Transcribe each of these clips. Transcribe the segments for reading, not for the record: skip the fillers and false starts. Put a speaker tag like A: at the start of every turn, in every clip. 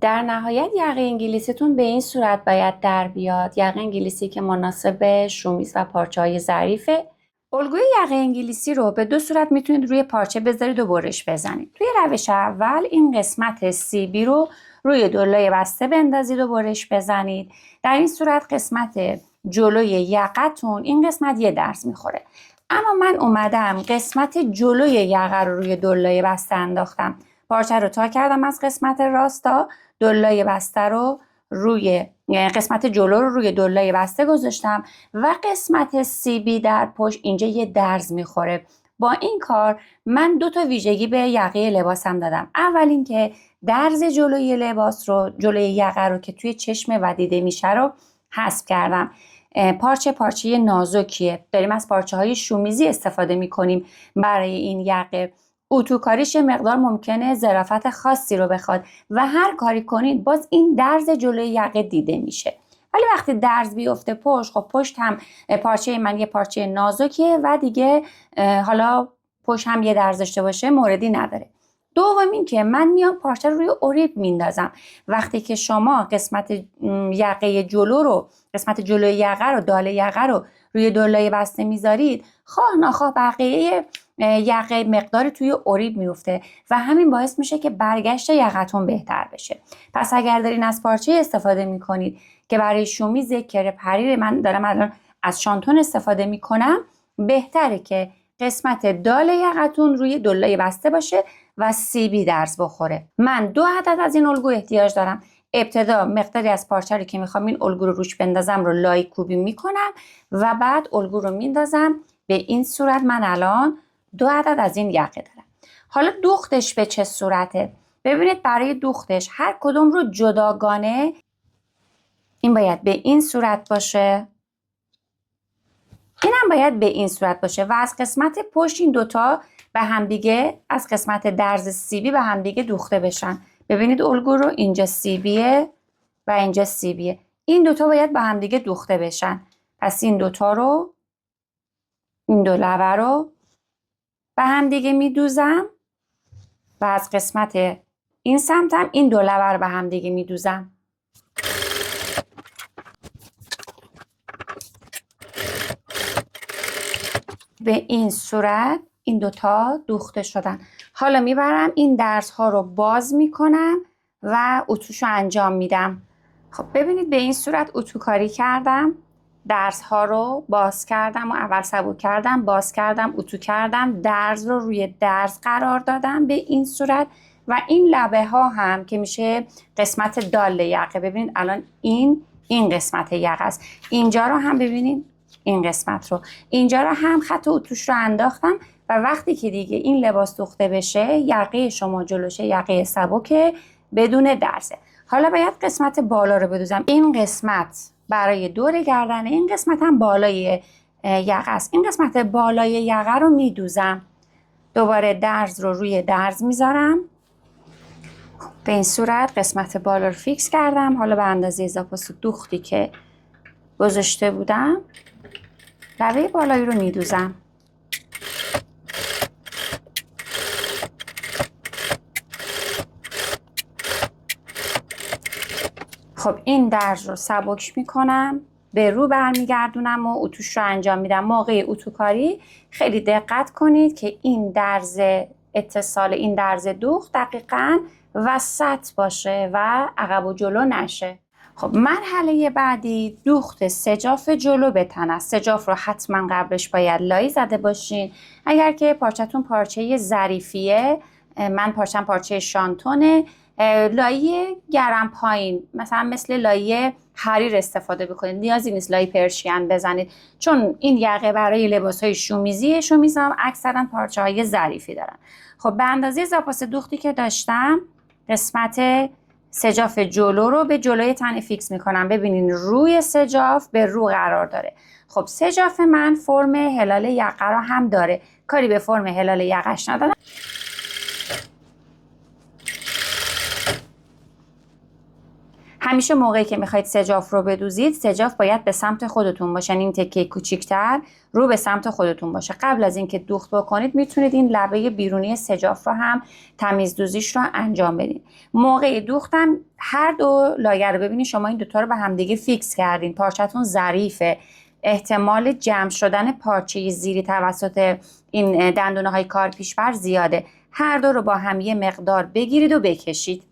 A: در نهایت یقه انگلیسیتون به این صورت باید در بیاد. یقه انگلیسی که مناسب شومیز و پارچه‌های ظریفه. الگوی یقه انگلیسی رو به دو صورت میتونید روی پارچه بذارید و برش بزنید. توی روش اول این قسمت CB رو روی دلای بسته بندازید و برش بزنید. در این صورت قسمت جلوی یقتون این قسمت یه درز میخوره. اما من اومدم قسمت جلوی یقه رو روی دلای بسته انداختم. پارچه رو تا کردم از قسمت راست تا دلای بسته رو روی قسمت جلو رو روی دلای بسته گذاشتم و قسمت CB در پشت اینجا یه درز میخوره. با این کار من دو تا ویژگی به یقه لباسم دادم. اول اینکه درز جلوی لباس رو، جلوی یقه رو که توی چشم و دیده میشه رو حذف کردم. پارچه نازکیه. داریم از پارچه های شومیزی استفاده میکنیم برای این یقه. اتوکاریش مقدار ممکنه ظرافت خاصی رو بخواد و هر کاری کنید باز این درز جلوی یقه دیده میشه. ولی وقتی درز بیفته پشت، خب پشت هم پارچه من یه پارچه نازکیه و دیگه حالا پشت هم یه درز داشته باشه موردی نداره. دوم این که من میام پارچه رو روی اوریب میندازم. وقتی که شما قسمت یقه جلو رو، قسمت جلوی یقه رو، دال یقه رو روی دلای بسته میذارید، خواه ناخواه بقیه یقه مقداری توی اوریب میفته و همین باعث میشه که برگشت یقتون بهتر بشه. پس اگر دارین از پارچه استفاده میکنید که برای شومیز کره پریر، من دارم الان از شانتون استفاده میکنم، بهتره که قسمت دال یقتون روی دلای بسته باشه و CB درز بخوره. من 2 عدد از این الگو احتیاج دارم. ابتدا مقداری از پارچه رو که میخوام این الگو رو روش بندازم رو لای کوبی میکنم و بعد الگو رو میندازم. به این صورت من الان 2 عدد از این یقه دارم. حالا دوختش به چه صورته؟ ببینید برای دوختش هر کدوم رو جداگانه، این باید به این صورت باشه، این هم باید به این صورت باشه و از قسمت پشت این دوتا به همدیگه، از قسمت درز CB به همدیگه دوخته بشن. ببینید الگو رو اینجا CBه و اینجا CBه. این دوتا باید به همدیگه دوخته بشن. پس این دوتا رو، این دو لبه رو به همدیگه میدوزم و از قسمت این سمتم این دو لبه رو به همدیگه میدوزم. به این صورت این دوتا دوخته شدن. حالا میبرم این درزها رو باز میکنم و اتوشو انجام میدم. خب ببینید به این صورت اتوکاری کردم. درزها رو باز کردم و اول سبک کردم، باز کردم، اتو کردم، درز رو روی درز قرار دادم به این صورت و این لبه ها هم که میشه قسمت دال یقه. ببینید الان این قسمت یقه است. اینجا رو هم ببینید، این قسمت رو، اینجا رو هم خط اتوش رو انداختم و وقتی که دیگه این لباس دوخته بشه یقه شما جلوشه، یقه سبک بدون درزه. حالا باید قسمت بالا رو بدوزم. این قسمت برای دور گردن، این قسمت هم بالای یقه است. این قسمت بالای یقه رو میدوزم. دوباره درز رو روی درز میذارم. به این صورت قسمت بالا رو فیکس کردم. حالا به اندازه اضافه دوختی که گذاشته بودم لبه بالایی رو میدوزم. خب این درز رو سبک میکنم، به رو برمیگردونم و اتوش رو انجام میدم. موقع اتوکاری خیلی دقت کنید که این درز اتصال، این درز دوخت دقیقاً وسط باشه و عقب و جلو نشه. خب مرحله بعدی دوخت سجاف جلو به تن است. سجاف رو حتما قبلش باید لای زده باشین. اگر که پارچه‌تون پارچه ظریفیه، من پارچه‌م پارچه شانتونه، لایه گرم پایین، مثلا مثل لایه حریر استفاده بکنید. نیازی نیست لایه پرشین بزنید چون این یقه برای لباس‌های شومیزیه. شومیز هم اکثرا پارچه‌های ظریفی دارن. خب به اندازه زاپاس دوختی که داشتم قسمت سجاف جلو رو به جلوی تن فیکس میکنم. ببینین روی سجاف به رو قرار داره. خب سجاف من فرم هلال یقه رو هم داره، کاری به فرم هلال یقه‌اش ندارم. همیشه موقعی که میخواید سجاف رو بدوزید، سجاف باید به سمت خودتون باشه، این تکه کوچیک‌تر رو به سمت خودتون باشه. قبل از اینکه دوخت بکنید میتونید این لبه بیرونی سجاف رو هم تمیز دوزیش رو انجام بدید. موقع دوختم هر دو لایه رو ببینید شما این دوتا رو به همدیگه فیکس کردین، پارچتون ظریفه، احتمال جمع شدن پارچه زیری توسط این دندونه های کار پیشبر زیاده. هر دو رو با هم یه مقدار بگیرید و بکشید.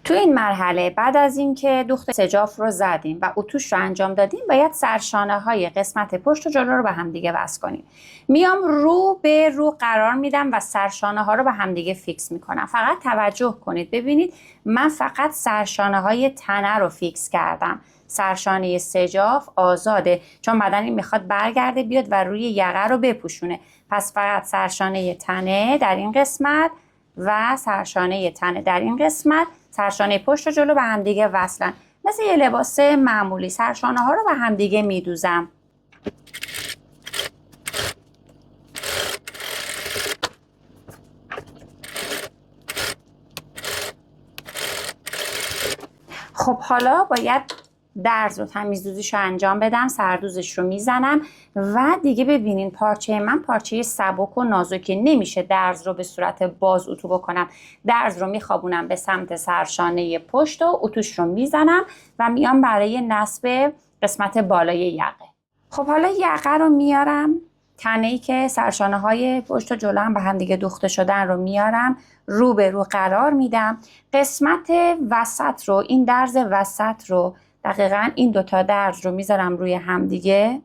A: تو این مرحله بعد از اینکه دوخت سجاف رو زدیم و اتوش رو انجام دادیم، باید سرشانه های قسمت پشت و جلو رو به هم دیگه وصل کنیم. میام رو به رو قرار میدم و سرشانه ها رو به هم دیگه فیکس میکنم. فقط توجه کنید ببینید من فقط سرشانه های تنه رو فیکس کردم. سرشانه سجاف آزاده چون بدن این میخواد برگرده بیاد و روی یقه رو بپوشونه. پس فقط سرشانه تنه در این قسمت و سرشانه تنه در این قسمت، سرشانه پشت و جلو به هم دیگه وصلن. مثل یه لباس معمولی سرشانه ها رو به هم دیگه میدوزم. خب حالا باید درز و تمیزدوزیش رو انجام بدم. سردوزش رو میزنم و دیگه ببینین پارچه من پارچه سبک و نازکی، نمیشه درز رو به صورت باز اتو بکنم. درز رو میخوابونم به سمت سرشانه پشت و اتوش رو میزنم و میام برای نصب قسمت بالای یقه. خب حالا یقه رو میارم، تنه‌ای که سرشانه های پشت و جلو هم به هم دیگه دوخته شدن رو میارم، رو به رو قرار میدم. قسمت وسط رو، این درز وسط رو، دقیقاً این دوتا درز رو میذارم روی هم دیگه.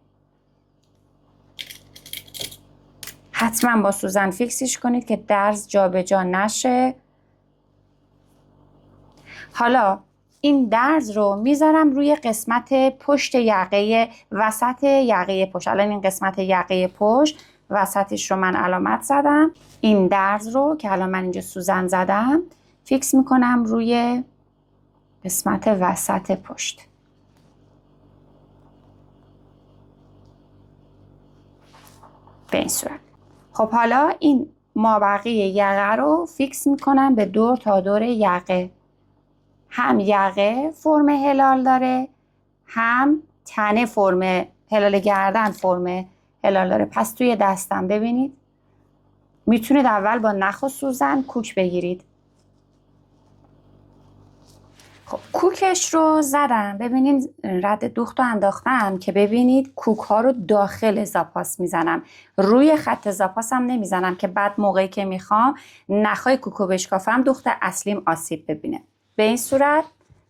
A: حتما با سوزن فیکسش کنید که درز جابجا نشه. حالا این درز رو میذارم روی قسمت پشت یقه، وسط یقه پشت. الان این قسمت یقه پشت وسطش رو من علامت زدم. این درز رو که الان من اینجا سوزن زدم فیکس میکنم روی قسمت وسط پشت. به این صورت. خب حالا این مابقی یقه رو فیکس میکنم به دور تا دور یقه. هم یقه فرم هلال داره، هم تنه فرم هلال گردن فرم هلال داره. پس توی دستم ببینید میتونید اول با نخ و سوزن کوک بگیرید. خب کوکش رو زدم، ببینید رد دوخت رو انداختم که ببینید کوک ها رو داخل زاپاس میزنم، روی خط زاپاس هم نمیزنم که بعد موقعی که میخوام نخای کوکو بشکافم دوخت اصلیم آسیب ببینه. به این صورت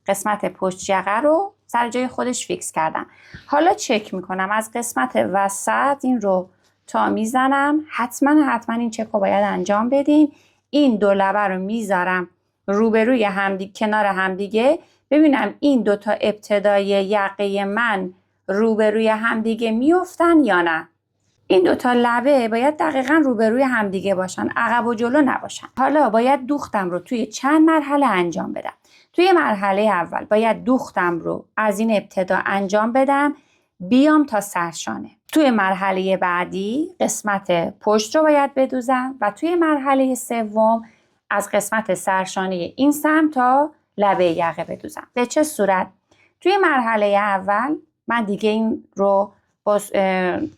A: قسمت پشت یقه رو سر جای خودش فیکس کردم. حالا چک میکنم از قسمت وسط این رو تا میزنم. حتما این چک رو باید انجام بدین. این دو لبه رو میذارم روبروی همدیگه، کنار همدیگه، ببینم این دوتا ابتدای یقه من روبروی همدیگه میافتن یا نه. این دوتا لبه باید دقیقا روبروی همدیگه باشن، عقب و جلو نباشن. حالا باید دوختم رو توی چند مرحله انجام بدم. توی مرحله اول باید دوختم رو از این ابتدا انجام بدم بیام تا سرشانه. توی مرحله بعدی قسمت پشت رو باید بدوزم و توی مرحله سوم از قسمت سرشانه این سمت تا لبه یقه بدوزم. به چه صورت؟ توی مرحله اول من دیگه این رو با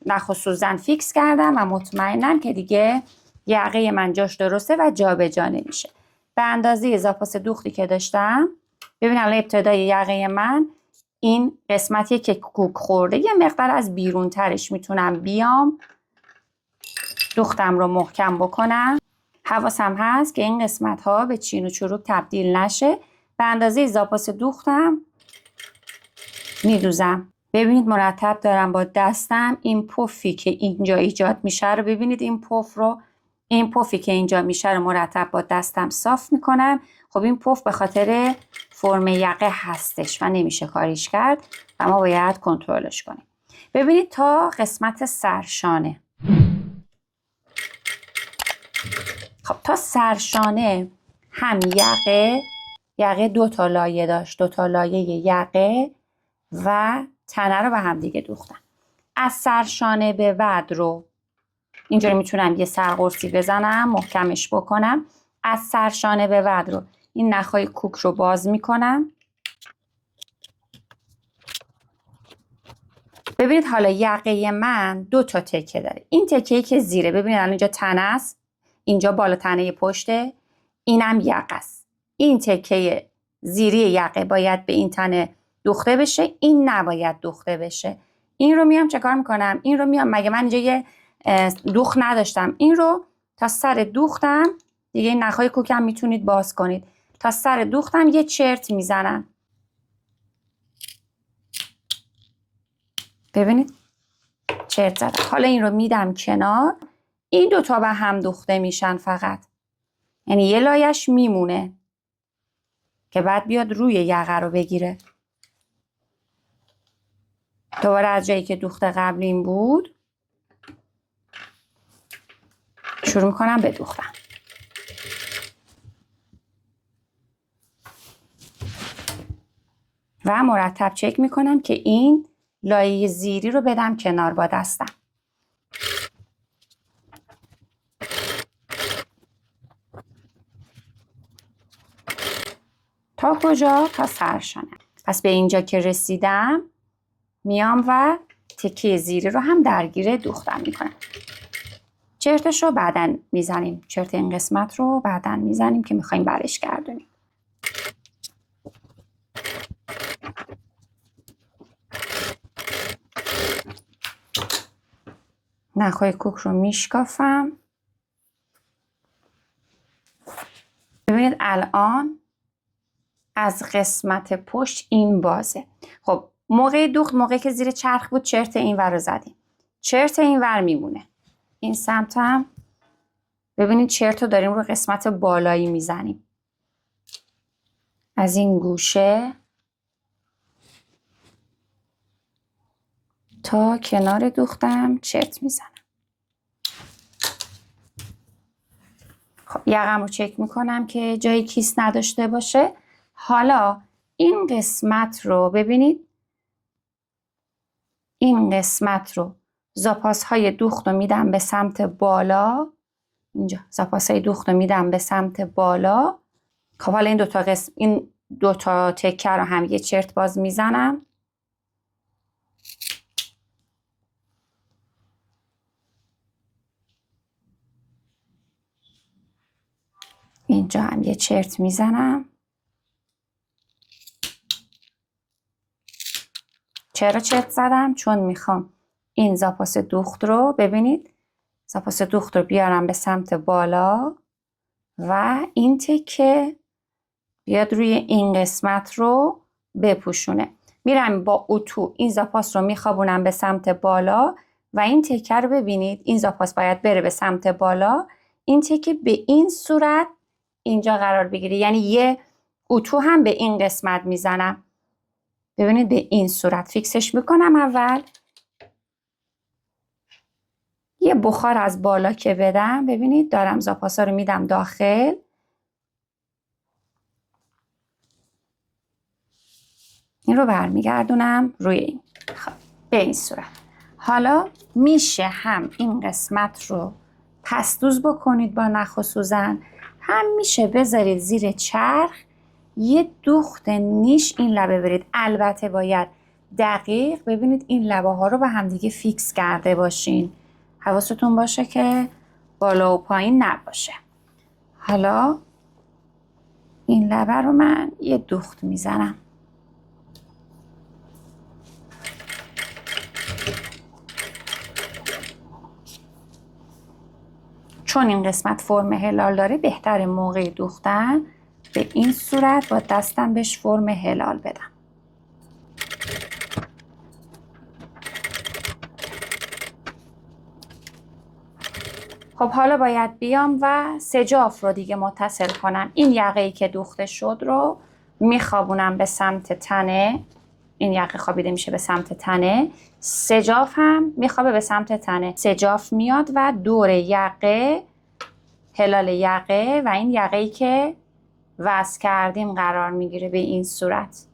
A: نخ و سوزن فیکس کردم و مطمئنم که دیگه یقه من جاش درسته و جابجا نمیشه. به اندازه زاپاس دوختی که داشتم ببینم ابتدای یقه من این قسمتی که کوک خورده یه مقدار از بیرون ترش میتونم بیام دوختم رو محکم بکنم. حواسم هست که این قسمت ها به چین و چروک تبدیل نشه. به اندازه زاپاس دوختم میدوزم. ببینید مرتب دارم با دستم این پفی که اینجا ایجاد میشه رو، ببینید این پفی که اینجا میشه رو مرتب با دستم صاف میکنم. خب این پف به خاطر فرم یقه هستش و نمیشه کاریش کرد و ما باید کنترلش کنیم. ببینید تا قسمت سرشانه. خب تا سرشانه هم یقه دو تا لایه داشت، دو تا لایه یقه و تنه رو به هم دیگه دوختم. از سرشانه به بعد رو اینجوری میتونم یه سرقرصی بزنم محکمش بکنم. از سرشانه به بعد رو این نخهای کوک رو باز میکنم. ببینید حالا یقه من 2 تا تکه داره. این تکه‌ای که زیره، ببینید الان اینجا تنه است، اینجا بالا تنه پشته، اینم یقه است. این تکه زیری یقه باید به این تنه دوخته بشه، این نباید دوخته بشه. این رو میام چکار میکنم؟ این رو میام، مگه من اینجا یه دوخت نداشتم، این رو تا سر دوختم دیگه، این نخهای کوکم میتونید باز کنید، تا سر دوختم یه چرت میزنم. ببینید چرت زدم. حالا این رو میدم کنار، این 2 تا به هم دوخته میشن فقط، یعنی یه لایش میمونه که بعد بیاد روی یقه رو بگیره. دوباره از جایی که دوخت قبلیم بود شروع میکنم به دوختن و مرتب چک میکنم که این لایه زیری رو بدم کنار با دستم. تا کجا؟ تا سرشانه. پس به اینجا که رسیدم میام و تکه زیری رو هم درگیر دوختم میکنم. چرتش رو بعدن میزنیم، چرت این قسمت رو بعدن میزنیم که میخوایم برش گردونیم. نخهای کوک رو میشکافم. ببینید الان از قسمت پشت این بازه. خب موقع دوخت، موقعی که زیر چرخ بود، چرت این ور رو زدیم، چرت این ور میمونه. این سمت هم ببینید چرت رو داریم رو قسمت بالایی میزنیم، از این گوشه تا کنار دوختم چرت میزنم. خب یقم رو چک میکنم که جایی کیس نداشته باشه. حالا این قسمت رو ببینید، این قسمت رو زاپاس های دوخت رو میدم به سمت بالا، اینجا زاپاس های دوخت رو میدم به سمت بالا. خب حالا این دو تا تکه رو هم یه چرت باز میزنم. اینجا هم یه چرت میزنم. چرا چرت زدم؟ چون میخوام این زاپاس دوخت رو، ببینید زاپاس دوخت رو بیارم به سمت بالا و این تکه بیاد روی این قسمت رو بپوشونه. میرم با اتو این زاپاس رو میخوابونم به سمت بالا و این تکه رو ببینید، این زاپاس باید بره به سمت بالا، این تکه به این صورت اینجا قرار بگیره، یعنی یه اتو هم به این قسمت میزنم. ببینید به این صورت فیکسش میکنم. اول یه بخار از بالا که بدم، ببینید دارم زاپاسا رو میدم داخل، این رو برمیگردونم روی این، خب به این صورت. حالا میشه هم این قسمت رو پسدوز بکنید با نخ و سوزن، هم میشه بذارید زیر چرخ یه دوخت نیش این لبه برید. البته باید دقیق ببینید این لبه ها رو به همدیگه فیکس کرده باشین، حواستون باشه که بالا و پایین نباشه. حالا این لبه رو من یه دوخت میزنم. چون این قسمت فرم هلال داره، بهتر موقع دوختن به این صورت با دستم بهش فرم هلال بدم. خب حالا باید بیام و سجاف رو دیگه متصل کنم. این یقه‌ای که دوخته شد رو میخوابونم به سمت تنه، این یقه خوابیده میشه به سمت تنه، سجاف هم میخوابه به سمت تنه. سجاف میاد و دور یقه، هلال یقه و این یقه‌ای که وصل کردیم قرار میگیره به این صورت.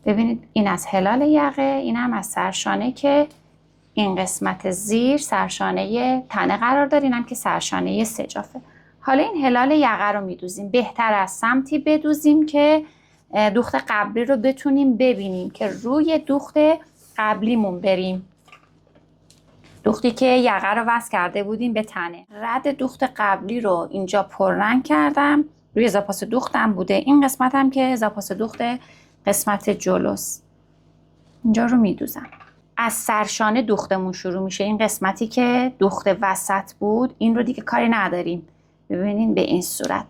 A: ببینید این از هلال یقه، این هم از سرشانه که این قسمت زیر سرشانه تنه قرار داره، این هم که سرشانه سجافه. حالا این هلال یقه رو میدوزیم. بهتر از سمتی بدوزیم که دوخت قبلی رو بتونیم ببینیم، که روی دوخت قبلیمون بریم. دوختی که یقه رو وصل کرده بودیم به تنه. رد دوخت قبلی رو اینجا پررنگ کردم، روی اضافاس دوختم بوده. این قسمت هم که اضافاس دوخت قسمت جلوست، اینجا رو میدوزم. از سرشانه دوختمون شروع میشه. این قسمتی که دوخت وسط بود این رو دیگه کاری نداریم. ببینین به این صورت.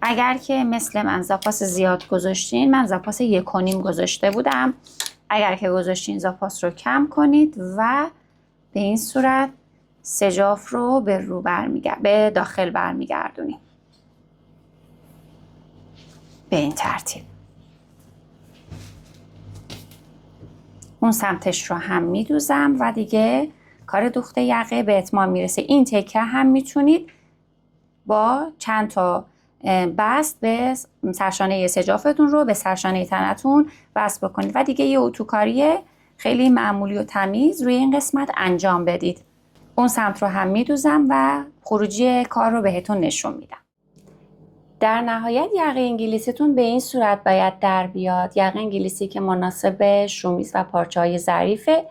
A: اگر که مثل من زاپاس زیاد گذاشتین، من زاپاس 1.5 گذاشته بودم. اگر که گذاشتین زاپاس رو کم کنید و به این صورت سجاف رو به داخل برمیگردونیم. به این ترتیب. اون سمتش رو هم میدوزم و دیگه کار دوخت یقه به اتمام میرسه. این تکه هم میتونید با چند تا بست به سرشانه سجافتون رو به سرشانه تنتون وصل بکنید و دیگه یه اتوکاری خیلی معمولی و تمیز روی این قسمت انجام بدید. اون سمت رو هم میدوزم و خروجی کار رو بهتون نشون میدم. در نهایت یقه انگلیسیتون به این صورت باید در بیاد. یقه انگلیسی که مناسب شومیز و پارچه‌های ظریفه.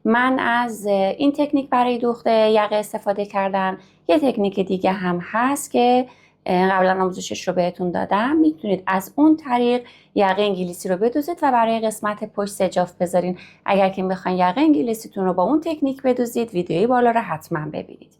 A: من از این تکنیک برای دوخت یقه استفاده کردم. یه تکنیک دیگه هم هست که قبلا آموزشش رو بهتون دادم. میتونید از اون طریق یقه انگلیسی رو بدوزید و برای قسمت پشت سجاف بذارین. اگر که میخواین یقه انگلیسیتون رو با اون تکنیک بدوزید، ویدیوی بالا رو حتما ببینید.